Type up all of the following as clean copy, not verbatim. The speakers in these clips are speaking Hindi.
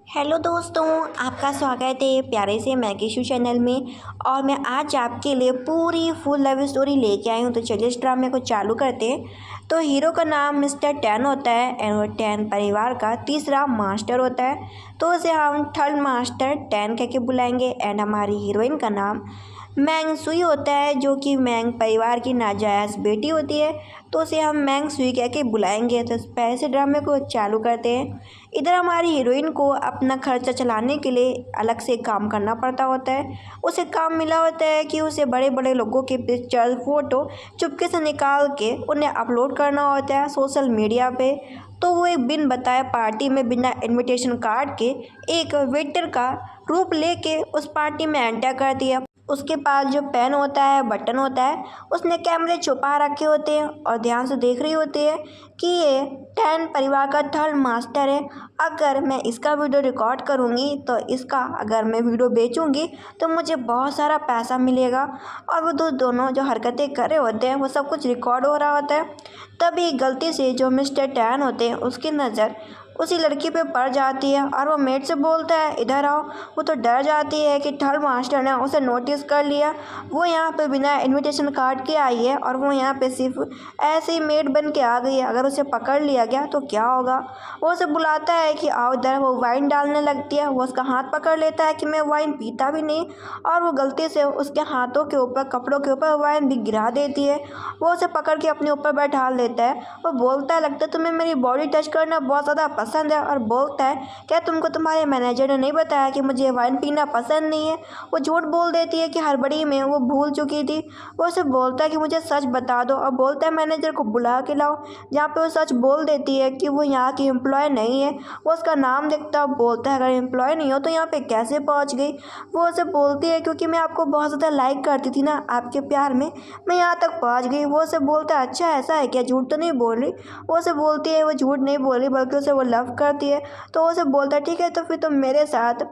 हेलो दोस्तों, आपका स्वागत है प्यारे से मैगीशू चैनल में। और मैं आज आपके लिए पूरी फुल लव स्टोरी लेके आई हूँ। तो चलिए इस ड्रामे को चालू करते हैं। तो हीरो का नाम मिस्टर टैन होता है एंड वो टैन परिवार का तीसरा मास्टर होता है। तो उसे हम थर्ड मास्टर टैन कह के बुलाएंगे। एंड हमारी हीरोइन का नाम मैंग सुई होता है, जो कि मैंग परिवार की नाजायज़ बेटी होती है। तो उसे हम मैंग सुई कह के बुलाएंगे। तो पहले से ड्रामे को चालू करते हैं। इधर हमारी हीरोइन को अपना खर्चा चलाने के लिए अलग से काम करना पड़ता होता है। उसे काम मिला होता है कि उसे बड़े बड़े लोगों के पिक्चर फोटो चुपके से निकाल के उन्हें अपलोड करना होता है सोशल मीडिया पे। तो वो एक बिन बताए पार्टी में बिना इनविटेशन कार्ड के एक वेटर का रूप लेके उस पार्टी में एंटर करती है। उसके पास जो पेन होता है, बटन होता है, उसने कैमरे छुपा रखे होते हैं और ध्यान से देख रही होती है कि ये टैन परिवार का थर्ड मास्टर है। अगर मैं इसका वीडियो रिकॉर्ड करूँगी तो इसका अगर मैं वीडियो बेचूँगी तो मुझे बहुत सारा पैसा मिलेगा। और वो दोनों जो हरकतें कर रहे होते हैं वो सब कुछ रिकॉर्ड हो रहा होता है। तभी गलती से जो मिस्टर टैन होते हैं उसकी नज़र उसी लड़की पे पड़ जाती है और वो मेट से बोलता है इधर आओ। वो तो डर जाती है कि थर्ड मास्टर ने उसे नोटिस कर लिया। वो यहाँ पे बिना इनविटेशन कार्ड के आई है और वो यहाँ पे सिर्फ ऐसे ही मेट बन के आ गई है। अगर उसे पकड़ लिया गया तो क्या होगा। वो उसे बुलाता है कि आओ इधर। वो वाइन डालने लगती है। वो उसका हाथ पकड़ लेता है कि मैं वाइन पीता भी नहीं, और वो गलती से उसके हाथों के ऊपर, कपड़ों के ऊपर वाइन भी गिरा देती है। वो उसे पकड़ के अपने ऊपर बैठा लेता है। वो बोलता है लगता है तुम्हें मेरी बॉडी टच करना बहुत ज़्यादा पसंद है, और बोलता है क्या तुमको तुम्हारे मैनेजर ने नहीं बताया कि मुझे वाइन पीना पसंद नहीं है। वो झूठ बोल देती है कि हड़बड़ी में वो भूल चुकी थी। वो उसे बोलता है कि मुझे सच बता दो, और बोलता है मैनेजर को बुला के लाओ। जहाँ पे वो सच बोल देती है कि वो यहाँ की एम्प्लॉय नहीं है। वो उसका नाम देखता बोलता है अगर एम्प्लॉय नहीं हो तो यहाँ पे कैसे पहुँच गई। वो उसे बोलती है क्योंकि मैं आपको बहुत ज़्यादा लाइक करती थी ना, आपके प्यार में मैं यहाँ तक पहुँच गई। वो उसे बोलता है अच्छा ऐसा है क्या, झूठ तो नहीं बोल रही। वो उसे बोलती है वो झूठ नहीं बोल रही बल्कि उसे वो लव करती है। तो वो उसे बोलता है ठीक है तो फिर तुम मेरे साथ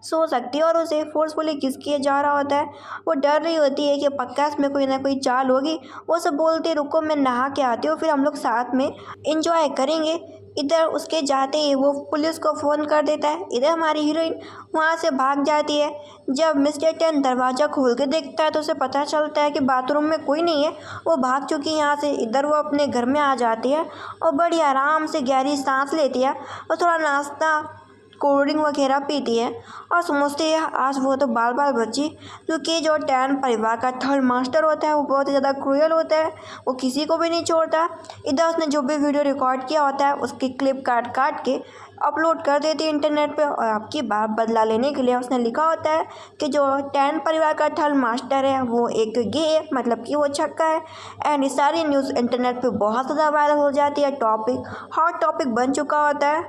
सो सकती है, और उसे फोर्सफुली किस किए जा रहा होता है। वो डर रही होती है कि पक्का इसमें कोई ना कोई चाल होगी। वो सब बोलती है रुको मैं नहा के आती हूँ, फिर हम लोग साथ में इंजॉय करेंगे। इधर उसके जाते ही वो पुलिस को फ़ोन कर देता है। इधर हमारी हीरोइन वहाँ से भाग जाती है। जब मिस्टर टेन दरवाज़ा खोल के देखता है तो उसे पता चलता है कि बाथरूम में कोई नहीं है। वो भाग चुकी है यहाँ से। इधर वो अपने घर में आ जाती है और बड़ी आराम से गहरी सांस लेती है और थोड़ा नाश्ता, कोल्ड ड्रिंक वगैरह पीती है और समझती है आज वो तो बाल बाल बची। क्योंकि जो टैन परिवार का थर्ड मास्टर होता है वो बहुत ही ज़्यादा क्रूअल होता है। वो किसी को भी नहीं छोड़ता। इधर उसने जो भी वीडियो रिकॉर्ड किया होता है उसकी क्लिप काट काट के अपलोड कर देती है इंटरनेट पे। और आपकी बात बदला लेने के लिए उसने लिखा होता है कि जो टैन परिवार का थर्ड मास्टर है वो एक गे है, मतलब कि वो छक्का है। एंड सारी न्यूज़ इंटरनेट पे बहुत ज़्यादा वायरल हो जाती है। टॉपिक हॉट टॉपिक बन चुका होता है।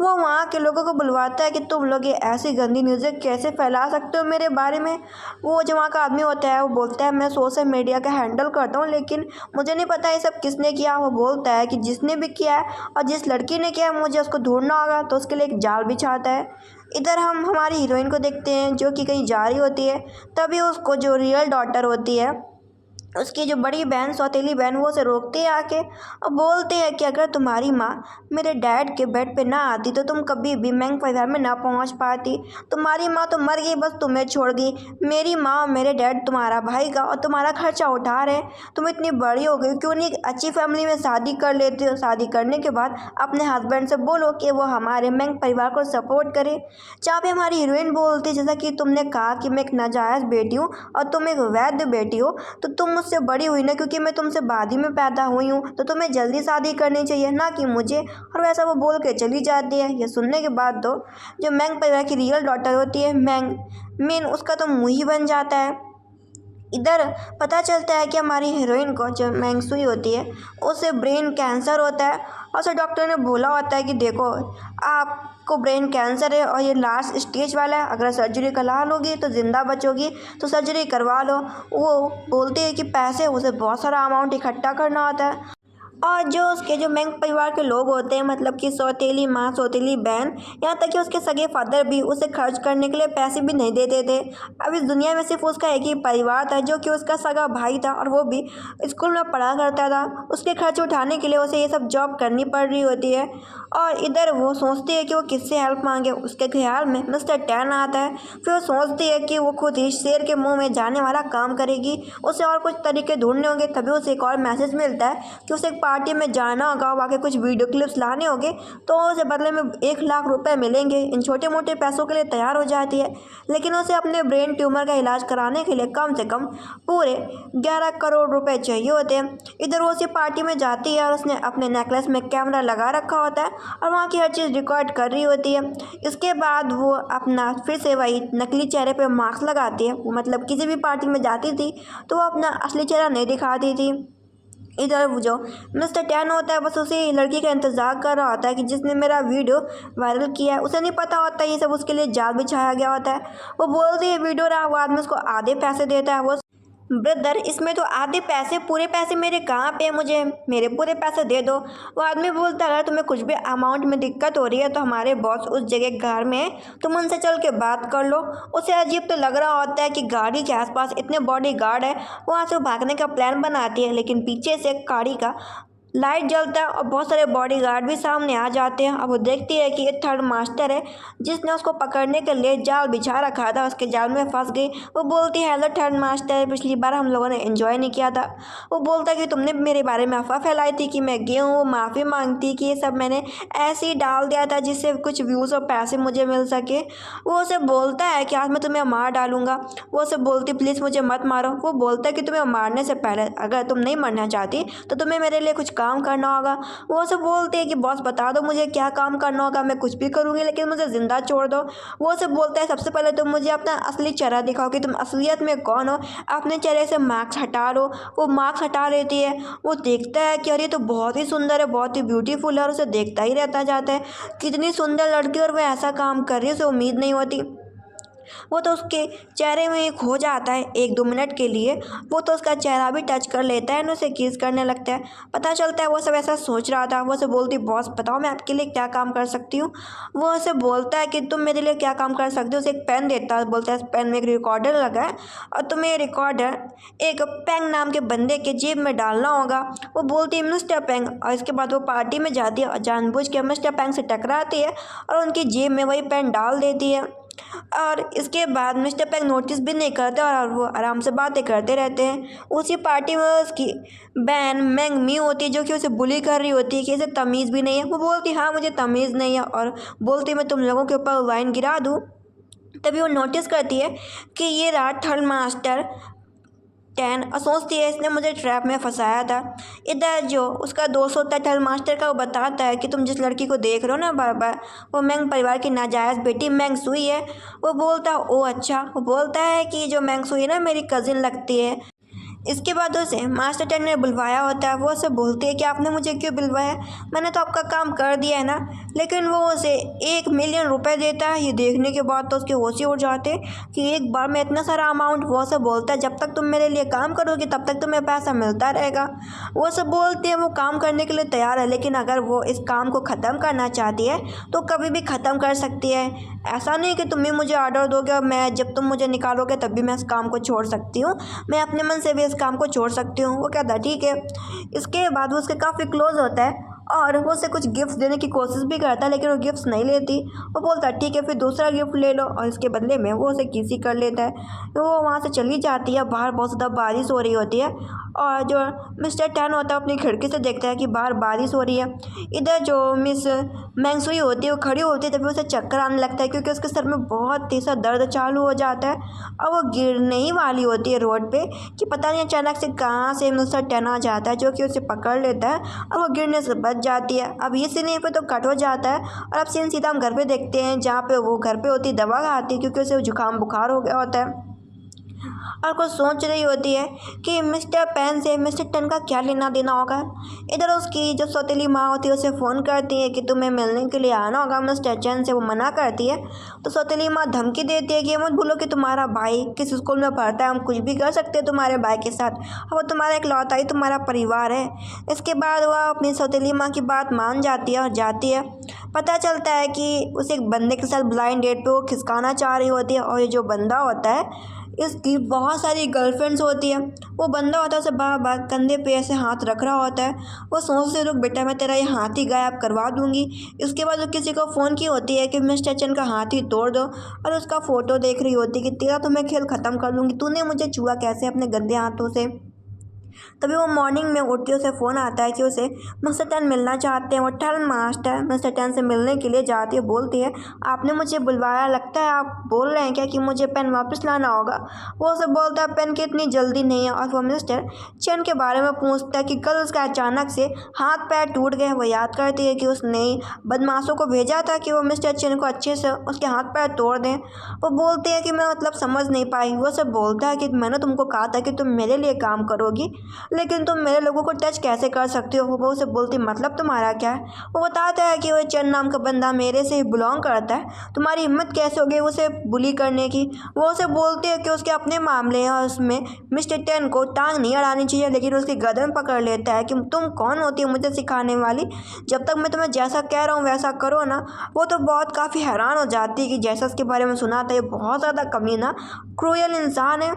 वो वहाँ के लोगों को बुलवाता है कि तुम लोग ये ऐसी गंदी न्यूज़ें कैसे फैला सकते हो मेरे बारे में। वो जो वहाँ का आदमी होता है वो बोलता है मैं सोशल मीडिया का हैंडल करता हूँ, लेकिन मुझे नहीं पता ये सब किसने किया। वो बोलता है कि जिसने भी किया है और जिस लड़की ने किया है मुझे उसको ढूंढना होगा। तो उसके लिए एक जाल बिछाता है। इधर हम हमारी हीरोइन को देखते हैं जो कि कहीं जा रही होती है। तभी उसको जो रियल डॉटर होती है, उसकी जो बड़ी बहन, सौतेली बहन, वो उसे रोकती है आके और बोलते हैं कि अगर तुम्हारी माँ मेरे डैड के बेड पे ना आती तो तुम कभी भी मैंग परिवार में ना पहुंच पाती। तुम्हारी माँ तो मर गई, बस तुम्हें छोड़ गई। मेरी माँ और मेरे डैड तुम्हारा भाई का और तुम्हारा खर्चा उठा रहे हैं। तुम इतनी बड़ी हो गई, क्यों नहीं एक अच्छी फैमिली में शादी कर लेते हो। शादी करने के बाद अपने हस्बैंड से बोलो कि वो हमारे मैंग परिवार को सपोर्ट करे। जहाँ पे हमारी हीरोइन बोलती है जैसा कि तुमने कहा कि मैं एक नाजायज़ बेटी हूँ और तुम एक वैध बेटी हो, तो तुम मुझसे बड़ी हुई ना, क्योंकि मैं तुमसे बाद ही में पैदा हुई हूँ, तो तुम्हें जल्दी शादी करनी चाहिए ना कि मुझे। और वैसा वो बोल के चली जाती है। ये सुनने के बाद तो जो मैंग परिवार की रियल डॉटर होती है मैंग मीन, उसका तो मुँह ही बन जाता है। इधर पता चलता है कि हमारी हीरोइन को, जो मैंग सुई होती है, उसे ब्रेन कैंसर होता है। और उसे डॉक्टर ने बोला होता है कि देखो आपको ब्रेन कैंसर है और ये लास्ट स्टेज वाला है, अगर सर्जरी करा लोगी तो ज़िंदा बचोगी, तो सर्जरी करवा लो। वो बोलती है कि पैसे उसे बहुत सारा अमाउंट इकट्ठा करना होता है। और जो उसके जो मेंग परिवार के लोग होते हैं, मतलब कि सौतेली माँ, सौतेली बहन, यहाँ तक कि उसके सगे फादर भी उसे खर्च करने के लिए पैसे भी नहीं देते थे। अब इस दुनिया में सिर्फ उसका एक ही परिवार था, जो कि उसका सगा भाई था, और वो भी स्कूल में पढ़ा करता था। उसके खर्च उठाने के लिए उसे ये सब जॉब करनी पड़ रही होती है। और इधर वो सोचती है कि वो किससे हेल्प मांगे। उसके ख्याल में मिस्टर टैन आता है। फिर वो सोचती है कि वो खुद ही शेर के मुंह में जाने वाला काम करेगी। उसे और कुछ तरीके ढूंढने होंगे। तभी उसे एक और मैसेज मिलता है कि उसे एक पार्टी में जाना होगा, वहाँ के कुछ वीडियो क्लिप्स लाने होंगे, तो उसे बदले में 1 लाख रुपए मिलेंगे। इन छोटे मोटे पैसों के लिए तैयार हो जाती है, लेकिन उसे अपने ब्रेन ट्यूमर का इलाज कराने के लिए कम से कम पूरे 11 करोड़ रुपए चाहिए होते हैं। इधर वो उसी पार्टी में जाती है और उसने अपने नेकलेस में कैमरा लगा रखा होता है और वहाँ की हर चीज़ रिकॉर्ड कर रही होती है। इसके बाद वो अपना फिर से वही नकली चेहरे पे मास्क लगाती है। मतलब किसी भी पार्टी में जाती थी तो वो अपना असली चेहरा नहीं दिखाती थी। इधर वो जो मिस्टर टैन होता है, बस उसी लड़की का इंतज़ार कर रहा होता है कि जिसने मेरा वीडियो वायरल किया है। उसे नहीं पता होता ये सब उसके लिए जाल बिछाया गया होता है। वो बोलती है वीडियो रहा, वो आदमी उसको आधे पैसे देता है। वो ब्रदर, इसमें तो आधे पैसे, पूरे पैसे मेरे कहाँ पे, मुझे मेरे पूरे पैसे दे दो। वो आदमी बोलता है अगर तुम्हें कुछ भी अमाउंट में दिक्कत हो रही है तो हमारे बॉस उस जगह घर में है, तुम उनसे चल के बात कर लो। उसे अजीब तो लग रहा होता है कि गाड़ी के आसपास इतने बॉडी गार्ड है। वहाँ से वो भागने का प्लान बनाती है, लेकिन पीछे से गाड़ी का लाइट जलता है और बहुत सारे बॉडीगार्ड भी सामने आ जाते हैं। अब वो देखती है कि एक थर्ड मास्टर है जिसने उसको पकड़ने के लिए जाल बिछा रखा था, उसके जाल में फंस गई। वो बोलती है हेलो थर्ड मास्टर, पिछली बार हम लोगों ने एंजॉय नहीं किया था। वो बोलता है कि तुमने मेरे बारे में अफवाह फैलाई थी कि मैं गे हूँ। वो माफ़ी मांगती कि ये सब मैंने ऐसे ही डाल दिया था जिससे कुछ व्यूज़ और पैसे मुझे मिल सके। वो उसे बोलता है कि आज मैं तुम्हें मार डालूंगा। वो उसे बोलती प्लीज़ मुझे मत मारो। वो बोलता है कि तुम्हें मारने से पहले अगर तुम नहीं मरना चाहती तो तुम्हें मेरे लिए कुछ काम करना होगा। वो उसे बोलते हैं कि बॉस बता दो मुझे क्या काम करना होगा, मैं कुछ भी करूँगी लेकिन मुझे ज़िंदा छोड़ दो। वो उसे बोलता है सबसे पहले तुम मुझे अपना असली चेहरा दिखाओ कि तुम असलियत में कौन हो। अपने चेहरे से मास्क हटा लो। वो मास्क हटा लेती है। वो देखता है कि अरे ये तो बहुत ही सुंदर है, बहुत ही ब्यूटीफुल है, और उसे देखता ही रहता जाता है कितनी सुंदर लड़की, और वह ऐसा काम कर रही है, उसे उम्मीद नहीं होती। वो तो उसके चेहरे में ही खो जाता है 1-2 मिनट के लिए। वो तो उसका चेहरा भी टच कर लेता है और उसे किस करने लगता है। पता चलता है वो सब ऐसा सोच रहा था। वो उसे बोलती बॉस बताओ मैं आपके लिए क्या काम कर सकती हूँ। वो उसे बोलता है कि तुम मेरे लिए क्या काम कर सकते हो। उसे एक पेन देता है, बोलता है इस पेन में एक रिकॉर्डर लगा है और तुम्हें रिकॉर्डर एक पेंग नाम के बंदे के जेब में डालना होगा। वो बोलती है मिस्टर पेंग, और इसके बाद वो पार्टी में जाती है और जानबूझ के मिस्टर पेंग से टकराती है और उनकी जेब में वही पेन डाल देती है। और इसके बाद मिस्टर पेंग नोटिस भी नहीं करते और वो आराम से बातें करते रहते हैं। उसी पार्टी में उसकी बहन मैंग मी होती है जो कि उसे बुली कर रही होती है कि इसे तमीज़ भी नहीं है। वो बोलती हाँ मुझे तमीज़ नहीं है, और बोलती मैं तुम लोगों के ऊपर वाइन गिरा दूँ। तभी वो नोटिस करती है कि ये रहा थर्ड मास्टर टैन, और सोचती है इसने मुझे ट्रैप में फंसाया था। इधर जो उसका दोस्त होता है थर्ड मास्टर का, वो बताता है कि तुम जिस लड़की को देख रहे हो ना बार बार, वो मैंग परिवार की नाजायज़ बेटी मैंग सुई है। वो बोलता है ओ अच्छा। वो बोलता है कि जो मैंग सुई है ना मेरी कज़िन लगती है। इसके बाद उसे मास्टर टैन ने बुलवाया होता है। वो उसे बोलती है कि आपने मुझे क्यों बुलवाया, मैंने तो आपका काम कर दिया है ना। लेकिन वो उसे 1 मिलियन रुपए देता है। ये देखने के बाद तो उसके होश ही उड़ जाते हैं कि एक बार में इतना सारा अमाउंट। वो उसे बोलता है जब तक तुम मेरे लिए काम करोगी तब तक तुम्हें पैसा मिलता रहेगा। वो उसे बोलते हैं वो काम करने के लिए तैयार है, लेकिन अगर वो इस काम को ख़त्म करना चाहती है तो कभी भी ख़त्म कर सकती है। ऐसा नहीं कि तुम ही मुझे ऑर्डर दोगे और मैं जब तुम मुझे निकालोगे तब भी मैं इस काम को छोड़ सकती हूँ। मैं अपने मन से भी इस काम को छोड़ सकती हूँ। वो कहता है ठीक है। इसके बाद वो उसके काफ़ी क्लोज होता है और वो उसे कुछ गिफ्ट देने की कोशिश भी करता है, लेकिन वो गिफ्ट्स नहीं लेती। वो बोलता है ठीक है फिर दूसरा गिफ्ट ले लो, और इसके बदले में वो उसे किसी कर लेता है। तो वो वहाँ से चली जाती है। बाहर बहुत ज़्यादा बारिश हो रही होती है और जो मिस्टर टैन होता है अपनी खिड़की से देखता है कि बाहर बारिश हो रही है। इधर जो मिस मैंगसुई होती है वो खड़ी होती है, तभी उसे चक्कर आने लगता है क्योंकि उसके सर में बहुत तेज़ दर्द चालू हो जाता है और वो गिरने ही वाली होती है रोड पे कि पता नहीं अचानक से कहाँ से मिस्टर टैन आ जाता है जो कि उसे पकड़ लेता है और वो गिरने से बच जाती है। अब ये सीन यहीं पे तो कट हो जाता है और अब सीन सीधा हम घर पे देखते हैं जहाँ पे वो घर पे होती दवा खाती है क्योंकि उसे जुकाम बुखार हो गया होता है। और कुछ सोच रही होती है कि मिस्टर पेन से मिस्टर टेन का क्या लेना देना होगा। इधर उसकी जो सौतेली माँ होती है उसे फ़ोन करती है कि तुम्हें मिलने के लिए आना होगा मिस्टर चैन से। वो मना करती है तो सौतेली माँ धमकी देती है कि मत भूलो कि तुम्हारा भाई किस स्कूल में पढ़ता है, हम कुछ भी कर सकते हैं तुम्हारे भाई के साथ, और वो तुम्हारा इकलौता ही तुम्हारा परिवार है। इसके बाद वह अपनी सौतेली माँ की बात मान जाती है और जाती है। पता चलता है कि उसे एक बंदे के साथ ब्लाइंड डेट पे वो खिसकाना चाह रही होती है, और ये जो बंदा होता है इसकी बहुत सारी गर्लफ्रेंड्स होती है। वो बंदा होता है उसे बार बार कंधे पे ऐसे हाथ रख रहा होता है। वो सोचते रुक बेटा मैं तेरा ये हाथ ही गायब करवा दूंगी। इसके बाद वो किसी को फ़ोन की होती है कि मिस्टर चैन का हाथ ही तोड़ दो, और उसका फ़ोटो देख रही होती है कि तेरा तो मैं खेल ख़त्म कर दूंगी, तूने मुझे छुआ कैसे अपने गंदे हाथों से। तभी वो मॉर्निंग में उठती है, उसे फ़ोन आता है कि उसे मिस्टर टेन मिलना चाहते हैं। वो टेन मास्टर मिस्टर टेन से मिलने के लिए जाती है। बोलती है आपने मुझे बुलवाया, लगता है आप बोल रहे हैं क्या कि मुझे पेन वापस लाना होगा। वो उसे बोलता है पेन की इतनी जल्दी नहीं है। और वो मिस्टर चैन के बारे में पूछता है कि कल उसका अचानक से हाथ पैर टूट गए। वो याद करती है कि उसने बदमाशों को भेजा था कि वो मिस्टर चैन को अच्छे से उसके हाथ पैर तोड़ दें। वो बोलते हैं कि मैं मतलब समझ नहीं पाई। वो सब बोलता है कि मैंने तुमको कहा था कि तुम मेरे लिए काम करोगी, लेकिन तुम मेरे लोगों को टच कैसे कर सकती हो। वो उसे बोलती मतलब तुम्हारा क्या है। वो बताता है कि वो चंद नाम का बंदा मेरे से ही बिलोंग करता है, तुम्हारी हिम्मत कैसे हो गई उसे बुली करने की। वो उसे बोलते हैं कि उसके अपने मामले हैं और उसमें मिस्टर टेन को टांग नहीं अड़ानी चाहिए, लेकिन उसकी गर्दन पकड़ लेता है कि तुम कौन होती हो मुझे सिखाने वाली, जब तक मैं तुम्हें जैसा कह रहा हूँ वैसा करो ना। वो तो बहुत काफ़ी हैरान हो जाती है कि जैसा उसके बारे में सुना था ये बहुत ज़्यादा कमीना क्रूयल इंसान है,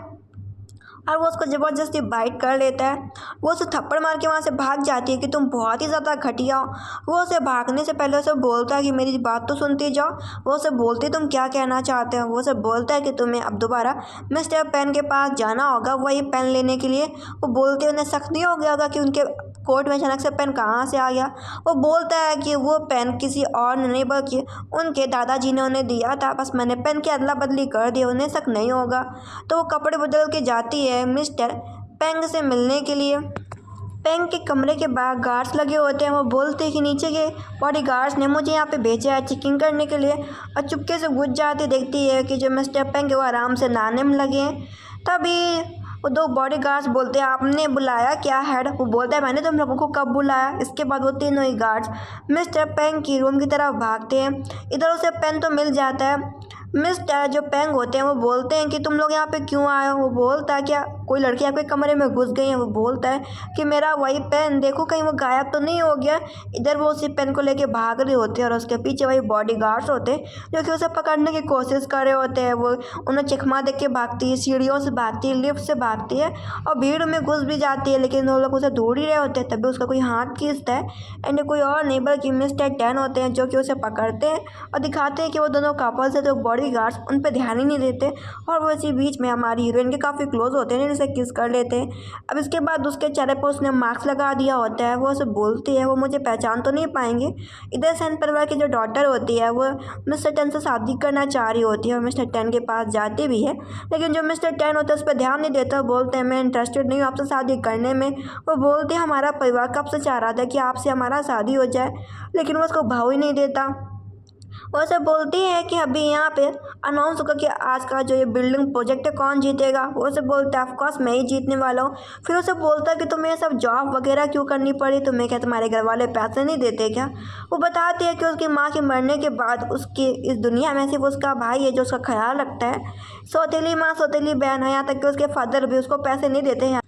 और वो उसको ज़बरदस्ती बाइट कर लेता है। वो उसे थप्पड़ मार के वहाँ से भाग जाती है कि तुम बहुत ही ज़्यादा घटिया हो। वो उसे भागने से पहले उसे बोलता है कि मेरी बात तो सुनती जाओ। वो उसे बोलती तुम क्या कहना चाहते हो। वो उसे बोलता है कि तुम्हें अब दोबारा मिस्टर पेन के पास जाना होगा वही पेन लेने के लिए। वो बोलते उन्हें शक नहीं हो गया होगा कि उनके कोर्ट में अचानक से पेन कहाँ से आ गया। वो बोलता है कि वो पेन किसी और ने नहीं बल्कि उनके दादाजी ने उन्हें दिया था, बस मैंने पेन की अदला बदली कर दी, उन्हें शक नहीं होगा। तो वो कपड़े बदल के जाती है मिस्टर पेंग से मिलने के लिए। पेंग के कमरे के बाहर गार्ड्स लगे होते हैं। वो बोलते हैं कि नीचे के बॉडी गार्ड्स ने मुझे यहाँ पे भेजा है चेकिंग करने के लिए, और चुपके से घुस जाती देखती है कि जो मिस्टर पेंग है वो आराम से नहाने में लगे हैं। तभी वो दो बॉडी गार्ड्स बोलते हैं आपने बुलाया क्या हेड। वो बोलता है मैंने तुम लोगों को कब बुलाया। इसके बाद वो तीनों ही गार्ड्स मिस्टर पेंग की रूम की तरफ भागते हैं। इधर उसे पेन तो मिल जाता है। मिस्टर जो पेंग होते हैं वो बोलते हैं कि तुम लोग यहाँ पे क्यों आए हो। वो बोलता है क्या कोई लड़की आपके कमरे में घुस गई है। वो बोलता है कि मेरा वही पेन देखो कहीं वो गायब तो नहीं हो गया। इधर वो उसी पेन को लेके भाग रहे होते हैं और उसके पीछे वही बॉडी गार्ड्स होते हैं जो कि उसे पकड़ने की कोशिश कर रहे होते हैं। वो उन्हें चकमा देख के भागती है, सीढ़ियों से भागती है, लिफ्ट से भागती है और भीड़ में घुस भी जाती है, लेकिन वो लोग उसे ढूंढ ही रहे होते हैं। तभी उसका कोई हाथ खींचता है एंड कोई और नहीं बल्कि मिस्टर टेन होते हैं जो कि उसे पकड़ते हैं और दिखाते हैं कि वो दोनों कपल्स है। तो बॉडी गार्ड्स उन पर ध्यान ही नहीं देते और वो इसी बीच में हमारी हीरोइन के काफ़ी क्लोज होते हैं, उसे किस कर लेते हैं। अब इसके बाद उसके चेहरे पर उसने मास्क लगा दिया होता है। वो उसे बोलती है वो मुझे पहचान तो नहीं पाएंगे। इधर सेन परिवार की जो डॉटर होती है वो मिस्टर टेन से शादी करना चाह रही होती है और मिस्टर टेन के पास जाती भी है, लेकिन जो मिस्टर टेन होता है उस पर ध्यान नहीं देता। बोलते हैं मैं इंटरेस्टेड नहीं हूँ आपसे शादी करने में। वो बोलते हैं हमारा परिवार कब से चाह रहा था कि आपसे हमारा शादी हो जाए, लेकिन वो उसको भाव ही नहीं देता। वो सब बोलती है कि अभी यहाँ पे अनाउंस होगा कि आज का जो ये बिल्डिंग प्रोजेक्ट है कौन जीतेगा। वो सब बोलता है ऑफकोर्स मैं ही जीतने वाला हूँ। फिर उसे बोलता है कि तुम्हें ये सब जॉब वगैरह क्यों करनी पड़ी, तुम्हें क्या तुम्हारे घर वाले पैसे नहीं देते क्या। वो बताती है कि उसकी माँ के मरने के बाद उसकी इस दुनिया में सिर्फ उसका भाई है जो उसका ख्याल रखता है। सौतेली माँ सौतेली बहन है, यहाँ तक कि उसके फादर भी उसको पैसे नहीं देते हैं।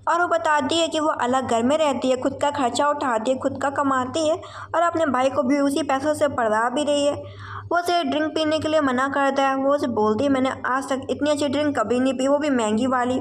और वो बताती है कि वो अलग घर में रहती है, खुद का खर्चा उठाती है, खुद का कमाती है और अपने भाई को भी उसी पैसों से पढ़ा भी रही है। वो उसे ड्रिंक पीने के लिए मना करता है। वो उसे बोलती है मैंने आज तक इतनी अच्छी ड्रिंक कभी नहीं पी, वो भी महंगी वाली।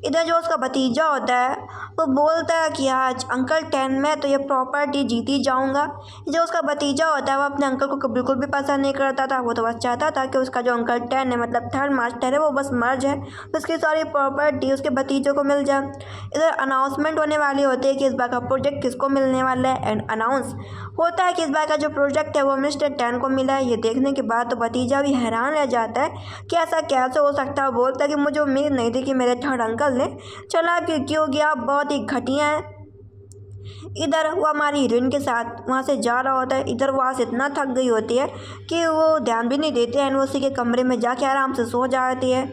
इधर जो उसका भतीजा होता है वो बोलता है कि आज अंकल टेन में तो ये प्रॉपर्टी जीत ही जाऊँगा। जो उसका भतीजा होता है वो अपने अंकल को बिल्कुल भी पसंद नहीं करता था। वो तो बस चाहता था कि उसका जो अंकल टेन है मतलब थर्ड मास्टर है वो बस मर जाए तो उसकी सारी प्रॉपर्टी उसके भतीजे को मिल जाए। इधर अनाउंसमेंट होने वाली होती है कि इस बार का प्रोजेक्ट किसको मिलने वाला है एंड अनाउंस होता है कि इस बार का जो प्रोजेक्ट है वो मिस्टर टेन को मिला है। ये देखने के बाद तो भतीजा भी हैरान रह जाता है कि ऐसा कैसे हो सकता है। बोलता है कि मुझे उम्मीद नहीं थी कि मेरे थर्ड अंकल ने चला क्यों गया, आप बहुत ही घटिया हैं। इधर वो हमारी हीरोइन के साथ वहाँ से जा रहा होता है। इधर वो वहाँ से इतना थक गई होती है कि वो ध्यान भी नहीं देते हैं, वो उसी के कमरे में जाके आराम से सो जाती है।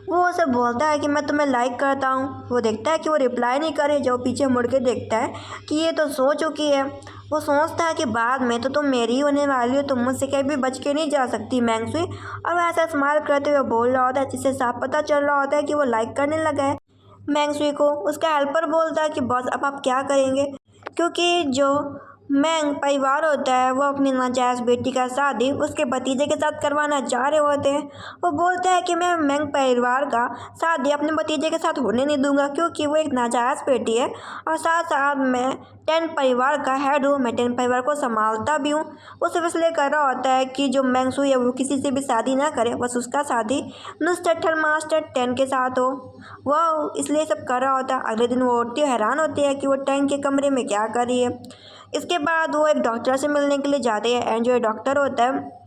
वो उसे बोलता है कि मैं तुम्हें लाइक करता हूँ। वो देखता है कि वो रिप्लाई नहीं करे। जब पीछे मुड़ के देखता है कि ये तो सो चुकी है। वो सोचता है कि बाद में तो तुम मेरी ही होने वाली हो, तुम मुझसे कहीं भी बच के नहीं जा सकती मैंगसुई। और वो ऐसा स्माइल करते हुए बोल रहा होता है, जिससे साफ पता चल रहा होता है कि वो लाइक करने लगा है मैंगसुई को। उसका हेल्पर बोलता है कि बॉस अब आप क्या करेंगे, क्योंकि जो मैंग परिवार होता है वो अपनी नाजायज़ बेटी का शादी उसके भतीजे के साथ करवाना चाह रहे होते हैं। वो बोलता है कि मैं मैंग परिवार का शादी अपने भतीजे के साथ होने नहीं दूंगा, क्योंकि वो एक नाजायज़ बेटी है और साथ साथ मैं टेन परिवार का हेड हूँ, मैं टेन परिवार को संभालता भी हूँ। वो सिर्फ इसलिए कर रहा होता है कि जो मैंगसुई है वो किसी से भी शादी ना करे, बस उसका शादी मिस्टर थर्ड मास्टर टेन के साथ हो। वो इसलिए सब कर रहा होता है। अगले दिन वो उठती हैरान होती है कि वो टेन के कमरे में क्या कर रही है। इसके बाद वो एक डॉक्टर से मिलने के लिए जाते हैं एंड जो डॉक्टर होता है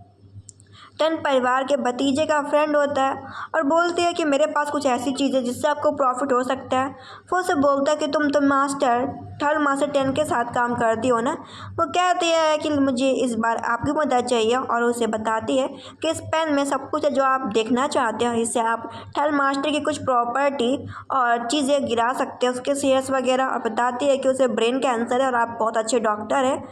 टेन परिवार के भतीजे का फ्रेंड होता है और बोलते हैं कि मेरे पास कुछ ऐसी चीज़ है जिससे आपको प्रॉफिट हो सकता है। वो उसे बोलता है कि तुम तो मास्टर थर्ड मास्टर टेन के साथ काम करती हो ना। वो कहती है कि मुझे इस बार आपकी मदद चाहिए और उसे बताती है कि इस पेन में सब कुछ है जो आप देखना चाहते हो। इससे आप थर्ड मास्टर की कुछ प्रॉपर्टी और चीज़ें गिरा सकते हैं, उसके शेयर्स वगैरह। और बताती है कि उसे ब्रेन कैंसर है और आप बहुत अच्छे डॉक्टर हैं।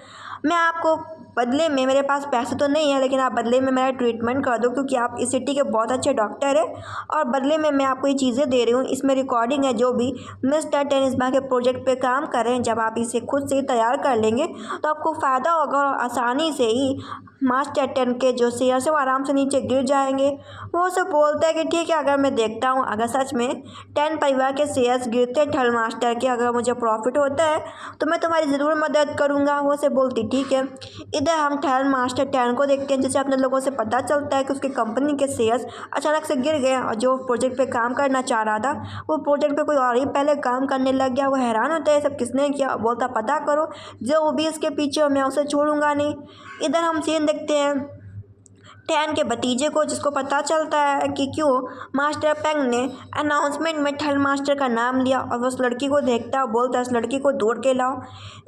मैं आपको बदले में, मेरे पास पैसे तो नहीं है लेकिन आप बदले में मेरा ट्रीटमेंट कर दो, क्योंकि आप इस सिटी के बहुत अच्छे डॉक्टर हैं और बदले में मैं आपको ये चीज़ें दे रही हूँ। इसमें रिकॉर्डिंग है जो भी मिस्टर टेन इस बार के प्रोजेक्ट पे काम कर रहे हैं। जब आप इसे खुद से ही तैयार कर लेंगे तो आपको फ़ायदा होगा और आसानी से ही मास्टर टेन के जो शेयर्स है वो आराम से नीचे गिर जाएंगे। वो उसे बोलता है कि ठीक है, अगर मैं देखता हूँ अगर सच में टेन परिवार के शेयर्स गिरते थर्ड मास्टर के, अगर मुझे प्रॉफिट होता है तो मैं तुम्हारी ज़रूर मदद करूँगा। वो उसे बोलती ठीक है। इधर हम थर्ड मास्टर टेन को देखते हैं, जिससे अपने लोगों से पता चलता है कि उसकी कंपनी के शेयर्स अचानक से गिर गए और जो प्रोजेक्ट पे काम करना चाह रहा था वो प्रोजेक्ट पे कोई और ही पहले काम करने लग गया। वो हैरान होता है सब किसने किया। बोलता पता करो, जो भी इसके पीछे हो मैं उसे छोड़ूंगा नहीं। इधर हम सीन देखते हैं टैन के भतीजे को, जिसको पता चलता है कि क्यों मास्टर पेंग ने अनाउंसमेंट में थर्ड मास्टर का नाम लिया और वो उस लड़की को देखता है, बोलता है उस लड़की को दूर के लाओ।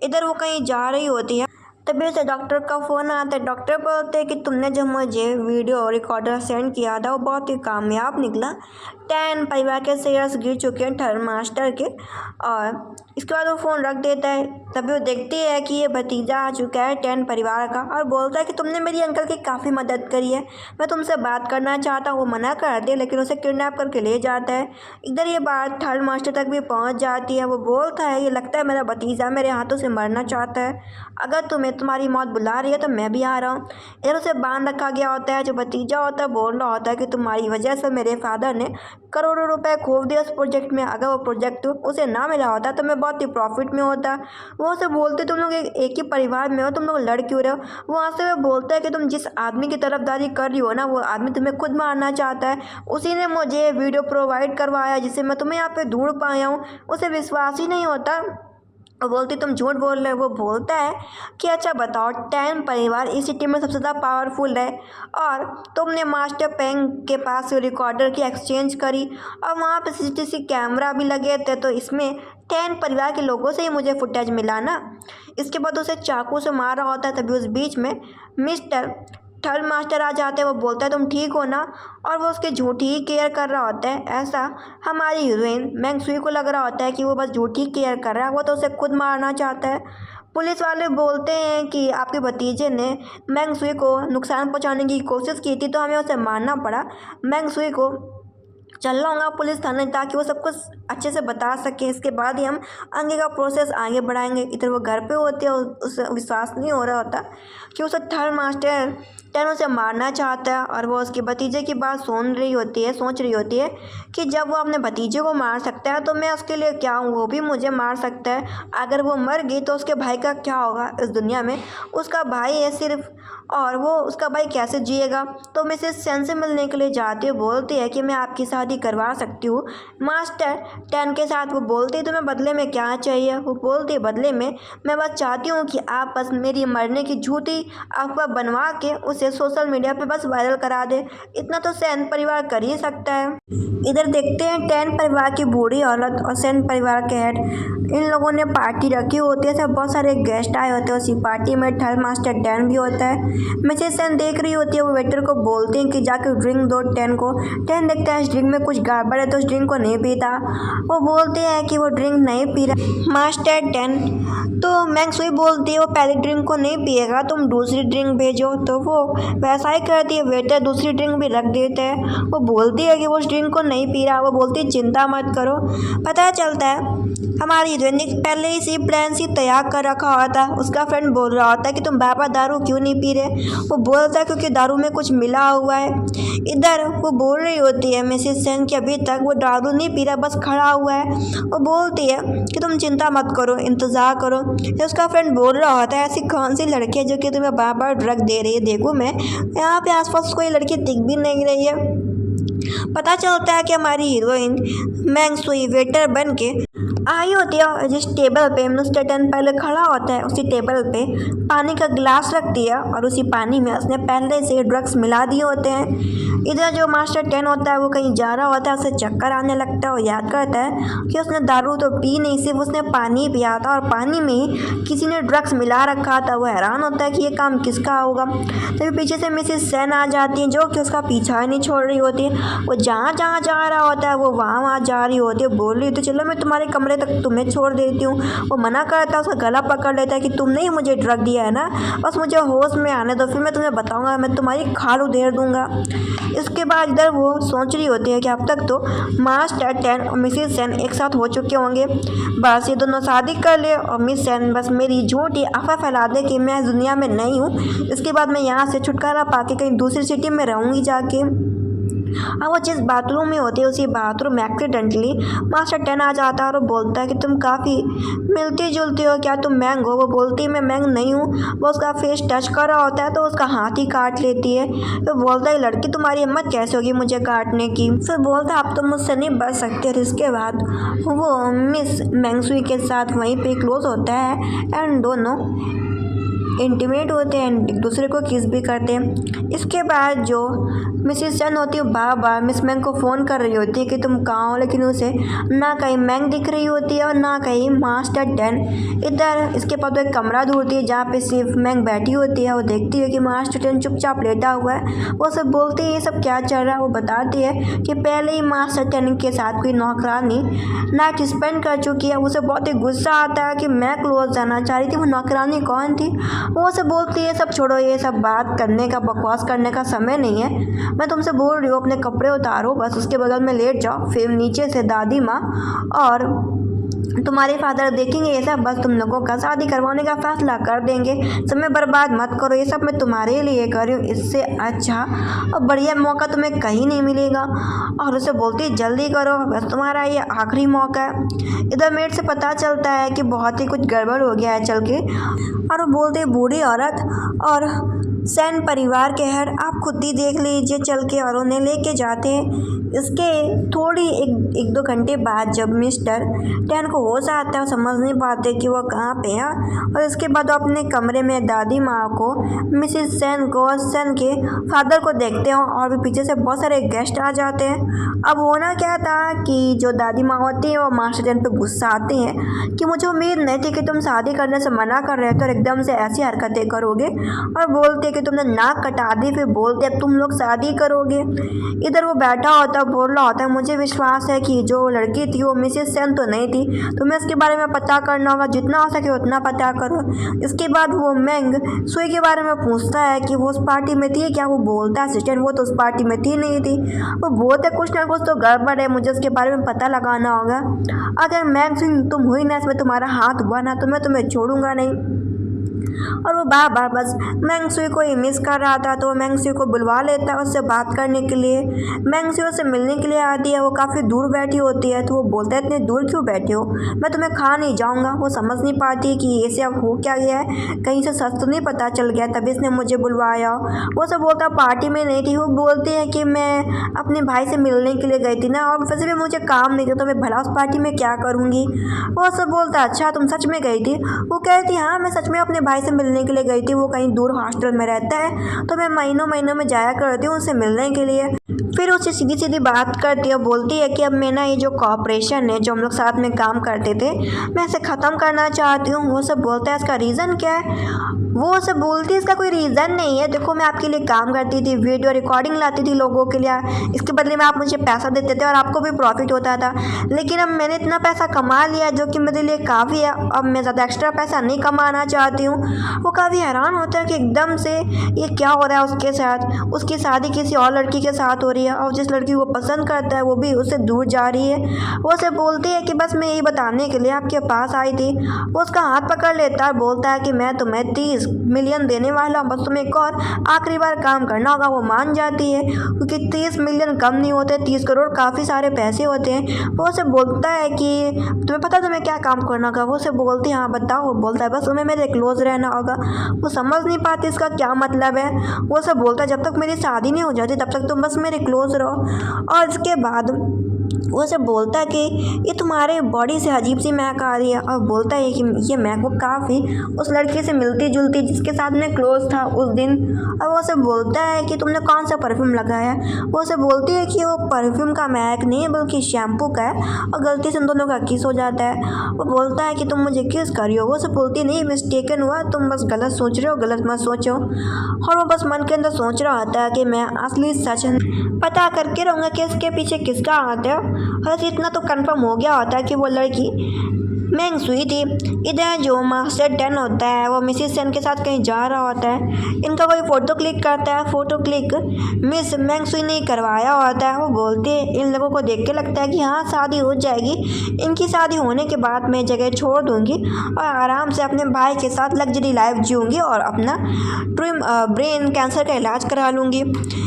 इधर वो कहीं जा रही होती है, तभी उसे डॉक्टर का फ़ोन आता है। डॉक्टर बोलते हैं कि तुमने जो मुझे वीडियो रिकॉर्डर सेंड किया था वो बहुत ही कामयाब निकला। 10 परिवार के शेयर्स गिर चुके हैं थर्ड मास्टर के। और इसके बाद वो फ़ोन रख देता है। तभी वो देखती है कि ये भतीजा आ चुका है 10 परिवार का और बोलता है कि तुमने मेरी अंकल की काफ़ी मदद करी है, मैं तुमसे बात करना चाहता हूँ। वो मना कर दे लेकिन उसे किडनैप करके ले जाता है। इधर ये बात थर्ड मास्टर तक भी पहुँच जाती है। वो बोलता है ये लगता है मेरा भतीजा मेरे हाथों से मरना चाहता है, अगर तुम्हारी मौत बुला रही है तो मैं भी आ रहा हूँ। इधर उसे बांध रखा गया होता है। जो भतीजा होता है बोल रहा होता है कि तुम्हारी वजह से मेरे फादर ने करोड़ों रुपए खो दिए उस प्रोजेक्ट में, अगर वो प्रोजेक्ट उसे ना मिला होता तो मैं बहुत ही प्रॉफिट में होता। वो उसे बोलते तुम लोग एक ही परिवार में हो, तुम लोग लड़ क्यों रहे हो। वो वहाँ से वो बोलता है कि तुम जिस आदमी की तरफदारी कर रही हो ना वो आदमी तुम्हें खुद मारना चाहता है, उसी ने मुझे वीडियो प्रोवाइड करवाया जिससे मैं तुम्हें यहाँ पे ढूंढ पाया हूँ। उसे विश्वास ही नहीं होता। वो बोलती तुम झूठ बोल रहे हो। वो बोलता है कि अच्छा बताओ 10 परिवार इस सिटी में सबसे ज़्यादा पावरफुल है और तुमने मास्टर पेंग के पास रिकॉर्डर की एक्सचेंज करी और वहाँ पे सीसीटीवी कैमरा भी लगे थे, तो इसमें 10 परिवार के लोगों से ही मुझे फुटेज मिला ना। इसके बाद उसे चाकू से मार रहा होता है। तभी उस बीच में मिस्टर थर्ड मास्टर आ जाते हैं। वो बोलता है तुम ठीक हो ना, और वो उसकी झूठी ही केयर कर रहा होता है। ऐसा हमारी हीरोइन मैंगसुई को लग रहा होता है कि वो बस झूठी केयर कर रहा है, वो तो उसे खुद मारना चाहता है। पुलिस वाले बोलते हैं कि आपके भतीजे ने मैंगसुई को नुकसान पहुंचाने की कोशिश की थी तो हमें उसे मारना पड़ा। मैंगसुई को चलना होगा पुलिस थाने ताकि वो सब कुछ अच्छे से बता सके। इसके बाद ही हम आगे का प्रोसेस आगे बढ़ाएंगे। इधर वो घर पे होती है, उसे विश्वास नहीं हो रहा होता कि उसे थर्ड मास्टर 10 उसे मारना चाहता है और वो उसके भतीजे की बात सोच रही होती है कि जब वो अपने भतीजे को मार सकता है तो मैं उसके लिए क्या हूँ, वो भी मुझे मार सकता है। अगर वो मर गई तो उसके भाई का क्या होगा इस दुनिया में, उसका भाई है सिर्फ, और वो उसका भाई कैसे जिएगा। तो मैं इसे सेंस से मिलने के लिए जाती हूँ। बोलती है कि मैं आपकी शादी करवा सकती हूँ मास्टर 10 के साथ। वो बोलती है तुम्हें बदले में क्या चाहिए। वो बोलती है बदले में मैं बस चाहती हूँ कि आप बस मेरी मरने की झूठी अफवाह बनवा के उसे उसे सोशल मीडिया पे बस वायरल करा दे। इतना तो सेन परिवार कर ही सकता है। इधर देखते हैं टैन परिवार की बूढ़ी औरत और सेन परिवार के हेड, इन लोगों ने पार्टी रखी होती है। सब बहुत सारे गेस्ट आए होते हैं। उसी पार्टी में थर्ड मास्टर टैन भी होता है। मिसेस सेन देख रही होती है। वो वेटर को बोलते हैं कि जाके ड्रिंक दो टैन को। टैन देखता है इस ड्रिंक में कुछ गड़बड़ है तो उस ड्रिंक को नहीं पीता। वो बोलते हैं कि वो ड्रिंक नहीं पी रहा मास्टर टैन। तो मैंग सुई बोलती है वो पहली ड्रिंक को नहीं पिएगा, तुम दूसरी ड्रिंक भेजो। तो वो वैसा ही करती है। वेटर दूसरी ड्रिंक भी रख देते हैं। वो बोलती है कि वो उस ड्रिंक को नहीं पी रहा। वो बोलती है चिंता मत करो। पता चलता है हमारी हीरोइन ने पहले ही सी प्लान सी तैयार कर रखा होता। उसका फ्रेंड बोल रहा होता है कि तुम बाबा दारू क्यों नहीं पी रहे। वो बोलता है क्योंकि दारू में कुछ मिला हुआ है। इधर वो बोल रही होती है मिसेस सेन कि अभी तक वो दारू नहीं पी रहा, बस खड़ा हुआ है। वो बोलती है कि तुम चिंता मत करो, इंतज़ार करो। तो उसका फ्रेंड बोल रहा होता है ऐसी कौन सी लड़की है जो कि तुम्हें बार बार ड्रग दे रही है। देखो मैं यहाँ पे आसपास कोई लड़की दिख भी नहीं रही है। पता चलता है कि हमारी हीरोइन मैंग सुई वेटर बन के आई होती है और जिस टेबल पे मिस्टर टैन पहले खड़ा होता है उसी टेबल पे पानी का गिलास रखती है और उसी पानी में उसने पहले से ड्रग्स मिला दिए होते हैं। इधर जो मास्टर टैन होता है वो कहीं जा रहा होता है, उसे चक्कर आने लगता है। वो याद करता है कि उसने दारू तो पी नहीं, सिर्फ उसने पानी पिया था और पानी में ही किसी ने ड्रग्स मिला रखा था। वो हैरान होता है कि ये काम किसका होगा। तभी पीछे से मिसेस सेन आ जाती है जो कि उसका पीछा ही नहीं छोड़ रही होती है। वो जहाँ जहाँ जा रहा होता है वो वहाँ जा रही होती है। बोल रही तो चलो मैं तुम्हारे कमरे तक तुम्हें छोड़ देती हूँ। वो मना करता है, उसका गला पकड़ लेता है कि तुमने ही मुझे ड्रग दिया है ना, बस मुझे होश में आने दो, फिर मैं तुम्हें बताऊंगा, मैं तुम्हारी खाल उधेड़ दूंगा। इसके बाद इधर वो सोच रही होती है कि अब तक तो मास्टर टैन और मिसेस सेन एक साथ हो चुके होंगे, बस ये दोनों शादी कर ले और मिस सेन बस मेरी झूठी अफवाह फैला दे कि मैं दुनिया में नहीं हूँ। इसके बाद मैं यहाँ से छुटकारा पाके कहीं दूसरी सिटी में रहूँगी जाके। अब वो जिस बाथरूम में होती है उसी बाथरूम में एक्सीडेंटली मास्टर टैन आ जाता है और वो बोलता है कि तुम काफ़ी मिलती जुलती हो, क्या तुम मैंग हो। वो बोलती है मैं मैंग नहीं हूँ। वो उसका फेस टच कर रहा होता है तो उसका हाथ ही काट लेती है। तो बोलता है लड़की तुम्हारी हिम्मत कैसे होगी मुझे काटने की। फिर बोलता है अब तो मुझसे नहीं बच सकते। और इसके बाद वो मिस मैंग सुई के साथ वहीं पे क्लोज होता है एंड दोनों इंटीमेट होते हैं, एक दूसरे को किस भी करते हैं। इसके बाद जो मिसेस सेन होती है बार बार मिस मैंग को फ़ोन कर रही होती है कि तुम कहाँ हो, लेकिन उसे ना कहीं मैंग दिख रही होती है और ना कहीं मास्टर टैन। इधर इसके बाद वो एक कमरा ढूंढती है जहाँ पे सिर्फ मैंग बैठी होती है। वो देखती है कि मास्टर टैन चुपचाप लेटा हुआ है। वो सब बोलती है ये सब क्या चल रहा है। वो बताती है कि पहले ही मास्टर टैन के साथ कोई नौकरानी नाइट स्पेंड कर चुकी है। उसे बहुत ही गुस्सा आता है कि मैं क्लोज जाना चाह रही थी, वो नौकरानी कौन थी। वो से बोलती है सब छोड़ो, ये सब बात करने का बकवास करने का समय नहीं है। मैं तुमसे बोल रही हूँ अपने कपड़े उतारो, बस उसके बगल में लेट जाओ। फिर नीचे से दादी माँ और तुम्हारे फादर देखेंगे ये सब, बस तुम लोगों का शादी करवाने का फैसला कर देंगे। समय बर्बाद मत करो, ये सब मैं तुम्हारे लिए कर रही हूँ, इससे अच्छा और बढ़िया मौका तुम्हें कहीं नहीं मिलेगा। और उसे बोलती है जल्दी करो, बस तुम्हारा ये आखिरी मौका है। इधर मेट से पता चलता है कि बहुत ही कुछ गड़बड़ हो गया है चल के। और वो बोलते है बूढ़ी औरत और सेन परिवार के हेड आप खुद ही देख लीजिए चल के, और उन्हें लेके जाते हैं। इसके थोड़ी एक दो घंटे बाद जब मिस्टर टैन को होश आता है, समझ नहीं पाते कि वो कहाँ पे है। और इसके बाद वो अपने कमरे में दादी माँ को, मिसेस सेन को और सेन के फादर को देखते हैं और भी पीछे से बहुत सारे गेस्ट आ जाते हैं। अब होना क्या था कि जो दादी माँ होती है वो मास्टर टैन पे गुस्सा आती हैं कि मुझे उम्मीद नहीं थी कि तुम शादी करने से मना कर रहे थे और एकदम से ऐसी हरकतें करोगे। और बोलते कि तुमने नाक कटा दी, फिर बोलते अब तुम लोग शादी करोगे। इधर वो बैठा होता बोल रहा होता है मुझे विश्वास है कि जो लड़की थी वो मिसेस सेन तो नहीं थी, तुम्हें इसके बारे में पता करना होगा, जितना हो सके उतना पता करो। इसके बाद वो मैंग सुई के बारे में पूछता है कि वो उस पार्टी में थी क्या। वो बोलता है सिस्टर वो तो उस पार्टी में थी नहीं थी। वो बोलते कुछ ना कुछ तो गड़बड़ है, मुझे उसके बारे में पता लगाना होगा। अगर मैंग सुई तुम हुई ना इसमें तुम्हारा हाथ हुआ ना तो मैं तुम्हें छोड़ूंगा नहीं। और वो बार बार बस मैंग सुई को ही मिस कर रहा था। तो वो मैंग सुई को बुलवा लेता है उससे बात करने के लिए। मैंग सुई उससे मिलने के लिए आती है। वो काफ़ी दूर बैठी होती है तो वो बोलता है इतने दूर क्यों बैठे हो, मैं तुम्हें खा नहीं जाऊँगा। वो समझ नहीं पाती कि ऐसे अब हो क्या गया है, कहीं से सच तो नहीं पता चल गया तभी इसने मुझे बुलवाया। वो सब बोलता पार्टी में नहीं थी। वो बोलते हैं कि मैं अपने भाई से मिलने के लिए गई थी ना, और वैसे भी मुझे काम नहीं था तो मैं भला उस पार्टी में क्या करूँगी। वो सब बोलता अच्छा तुम सच में गई थी। वो कहती हाँ मैं सच में अपने भाई से मिलने के लिए गई थी, वो कहीं दूर हॉस्टल में रहता है, तो मैं महीनों महीनों में जाया करती हूँ उससे मिलने के लिए। फिर उससे सीधी सीधी बात करती है, बोलती है कि अब मैं ना ये जो कॉपरेशन है, जो हम लोग साथ में काम करते थे, मैं इसे ख़त्म करना चाहती हूँ। वो सब बोलता है इसका रीज़न क्या है। वो सब बोलती है इसका कोई रीज़न नहीं है, देखो मैं आपके लिए काम करती थी, वीडियो रिकॉर्डिंग लाती थी लोगों के लिए, इसके बदले में आप मुझे पैसा देते थे और आपको भी प्रॉफिट होता था। लेकिन अब मैंने इतना पैसा कमा लिया जो कि मेरे लिए काफ़ी है, अब मैं ज़्यादा एक्स्ट्रा पैसा नहीं कमाना चाहती हूँ। वो काफ़ी हैरान होता है कि एकदम से ये क्या हो रहा है उसके साथ। उसकी शादी किसी और लड़की के साथ हो रही है और जिस लड़की को पसंद करता है वो भी उससे दूर जा रही है। वो उसे बोलती है कि बस मैं यही बताने के लिए आपके पास आई थी। वो उसका हाथ पकड़ लेता है, बोलता है कि मैं तुम्हें 30 मिलियन देने वाला हूँ, बस तुम्हें एक और आखिरी बार काम करना होगा। वो मान जाती है क्योंकि 30 मिलियन कम नहीं होते, 30 करोड़ काफ़ी सारे पैसे होते हैं। वो उसे बोलता है कि तुम्हें पता तुम्हें क्या काम करना होगा। वो उसे बोलती है हाँ बताओ। वो बोलता है बस तुम्हें मेरे क्लोज रहना होगा। वो समझ नहीं पाती इसका क्या मतलब है। वो उसे बोलता है जब तक मेरी शादी नहीं हो जाती तब तक तुम बस मेरे क्लोज रहो। और इसके बाद वो उसे बोलता है कि ये तुम्हारे बॉडी से अजीब सी महक आ रही है, और बोलता है कि ये महक वो काफ़ी उस लड़की से मिलती जुलती जिसके साथ में क्लोज था उस दिन। और वो उसे बोलता है कि तुमने कौन सा परफ्यूम लगाया है। वो उसे बोलती है कि वो परफ्यूम का महक नहीं है बल्कि शैम्पू का है, और गलती से उन दोनों का किस हो जाता है। वो बोलता है कि तुम मुझे किस करी हो। वो उसे बोलती है नहीं मिस्टेकन हुआ, तुम बस गलत सोच रहे हो, गलत मत सोचो। और वो बस मन के अंदर सोच रहा होता है कि मैं असली सच पता करके रहूँगा कि इसके पीछे किसका हाथ है। और इतना तो कंफर्म हो गया होता है कि वो लड़की मैंग सुई थी। इधर जो मास्टर टेन होता है वो मिसिस सेन के साथ कहीं जा रहा होता है, इनका कोई फ़ोटो क्लिक करता है। फ़ोटो क्लिक मिस मैंग सुई ने करवाया होता है। वो बोलते हैं इन लोगों को देख के लगता है कि हाँ शादी हो जाएगी, इनकी शादी होने के बाद मैं जगह छोड़ दूँगी और आराम से अपने भाई के साथ लग्जरी लाइफ जीऊँगी और अपना ब्रेन कैंसर का इलाज करा लूँगी।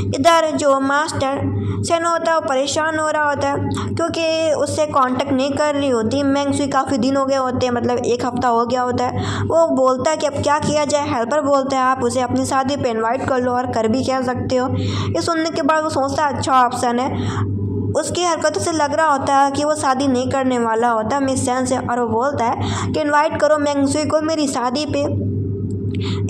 इधर जो मास्टर सेन होता है वो परेशान हो रहा होता है क्योंकि उससे कांटेक्ट नहीं कर रही होती मैंग सुई। काफ़ी दिन हो गए होते हैं, मतलब एक हफ्ता हो गया होता है। वो बोलता है कि अब क्या किया जाए। हेल्पर बोलता है आप उसे अपनी शादी पे इनवाइट कर लो, और कर भी कह सकते हो। ये सुनने के बाद वो सोचता है अच्छा ऑप्शन है। उसकी हरकतों से लग रहा होता है कि वो शादी नहीं करने वाला होता मिस सेन से, और वो बोलता है कि इनवाइट करो मैंग सुई को मेरी शादी पे।